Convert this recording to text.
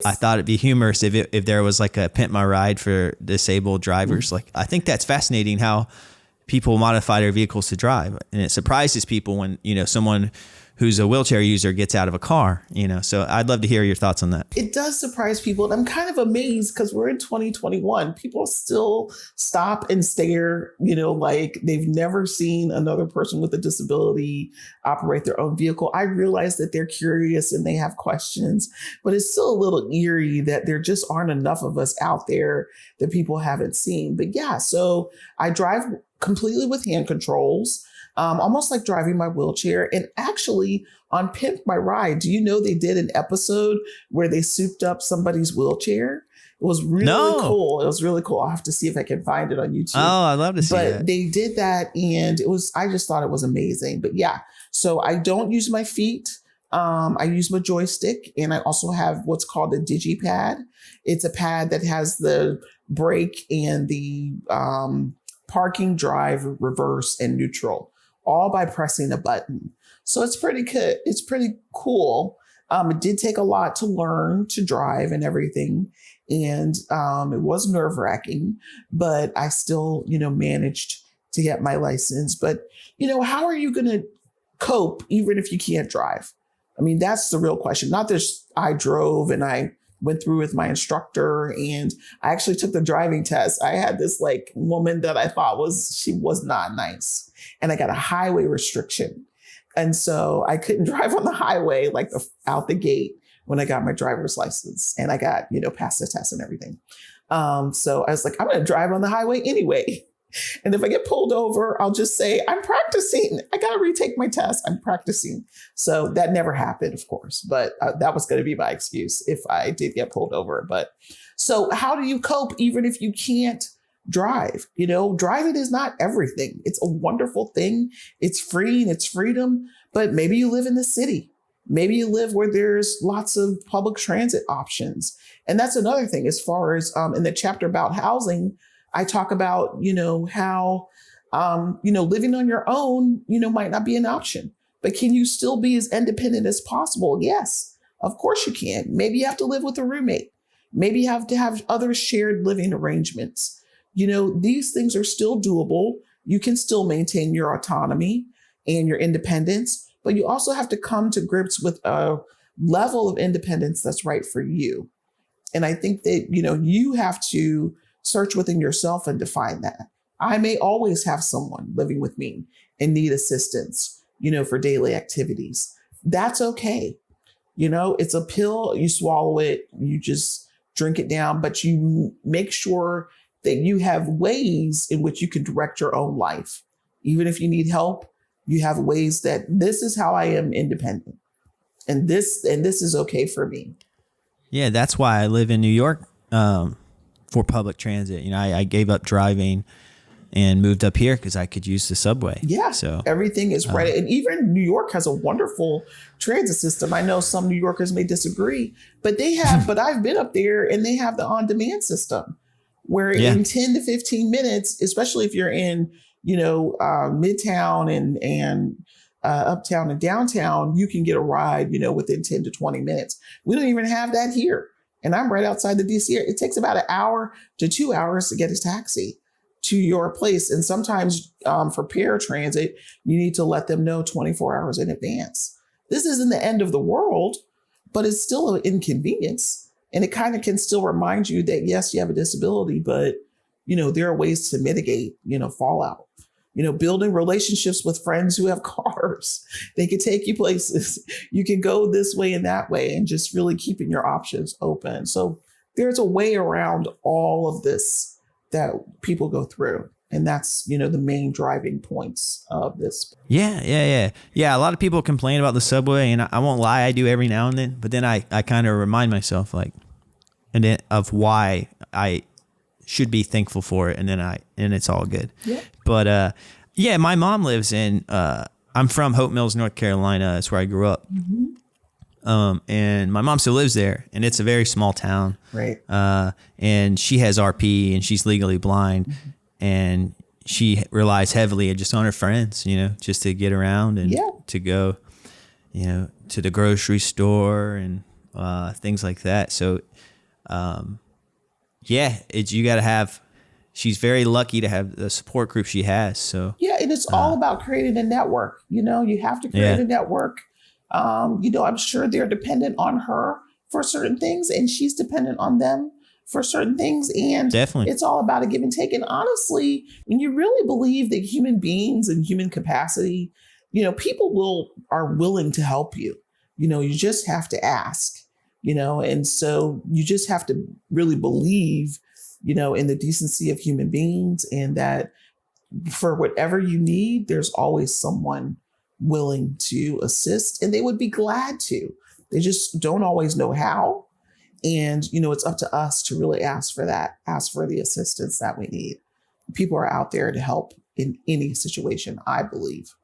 I thought it'd be humorous if there was like a Pimp My Ride for disabled drivers. Like, I think that's fascinating how people modify their vehicles to drive. And it surprises people when, someone who's a wheelchair user gets out of a car, so I'd love to hear your thoughts on that. It does surprise people. And I'm kind of amazed because we're in 2021. People still stop and stare, like they've never seen another person with a disability operate their own vehicle. I realize that they're curious and they have questions, but it's still a little eerie that there just aren't enough of us out there that people haven't seen. But yeah, so I drive completely with hand controls. Almost like driving my wheelchair. And actually on Pimp My Ride, do you know they did an episode where they souped up somebody's wheelchair? It was really cool. It was really cool. I'll have to see if I can find it on YouTube. Oh, I'd love to see it. But they did that and I just thought it was amazing. But yeah, so I don't use my feet. I use my joystick, and I also have what's called a DigiPad. It's a pad that has the brake and the parking, drive, reverse, and neutral, all by pressing a button. So it's pretty good. It's pretty cool. It did take a lot to learn to drive and everything. And it was nerve-wracking, but I still, managed to get my license. But, how are you going to cope even if you can't drive? I mean, that's the real question. Not this, I drove and I went through with my instructor and I actually took the driving test. I had this woman that I thought she was not nice. And I got a highway restriction. And so I couldn't drive on the highway out the gate when I got my driver's license and I got, passed the test and everything. So I was like, I'm going to drive on the highway anyway. And if I get pulled over, I'll just say, I'm practicing. I got to retake my test. I'm practicing. So that never happened, of course, but that was going to be my excuse if I did get pulled over. But so how do you cope even if you can't drive? Driving is not everything. It's a wonderful thing. It's freeing, it's freedom, but maybe you live in the city. Maybe you live where there's lots of public transit options. And that's another thing as far as in the chapter about housing, I talk about, how, living on your own, might not be an option, but can you still be as independent as possible? Yes, of course you can. Maybe you have to live with a roommate. Maybe you have to have other shared living arrangements. These things are still doable. You can still maintain your autonomy and your independence, but you also have to come to grips with a level of independence that's right for you. And I think that, you have to search within yourself and define that. I may always have someone living with me and need assistance, for daily activities. That's okay. It's a pill, you swallow it, you just drink it down, but you make sure that you have ways in which you can direct your own life. Even if you need help, you have ways that this is how I am independent. And this is okay for me. Yeah, that's why I live in New York. For public transit, I gave up driving and moved up here because I could use the subway. Yeah, so everything is right. And even New York has a wonderful transit system. I know some New Yorkers may disagree, but they have, but I've been up there and they have the on-demand system where in 10 to 15 minutes, especially if you're in, Midtown and uptown and downtown, you can get a ride, within 10 to 20 minutes. We don't even have that here. And I'm right outside the DC area. It takes about an hour to 2 hours to get a taxi to your place. And sometimes for paratransit, you need to let them know 24 hours in advance. This isn't the end of the world, but it's still an inconvenience. And it kind of can still remind you that, yes, you have a disability, but, there are ways to mitigate, fallout. Building relationships with friends who have cars. They can take you places. You can go this way and that way and just really keeping your options open. So there's a way around all of this that people go through. And that's, the main driving points of this. Yeah. A lot of people complain about the subway, and I won't lie, I do every now and then. But then I kind of remind myself of why I should be thankful for it, and it's all good. Yeah. But my mom lives in. I'm from Hope Mills, North Carolina. That's where I grew up. Mm-hmm. And my mom still lives there, and it's a very small town. Right. And she has RP, and she's legally blind, mm-hmm. and she relies heavily just on her friends, just to get around and to go, to the grocery store and things like that. So, you got to have. She's very lucky to have the support group she has. So Yeah, and it's all about creating a network. You have to create a network. I'm sure they're dependent on her for certain things, and she's dependent on them for certain things. And definitely, it's all about a give and take. And honestly, when you really believe that human beings and human capacity, people are willing to help you. You just have to ask. And so you just have to really believe, in the decency of human beings, and that for whatever you need, there's always someone willing to assist, and they would be glad to. They just don't always know how. And, it's up to us to really ask for the assistance that we need. People are out there to help in any situation, I believe.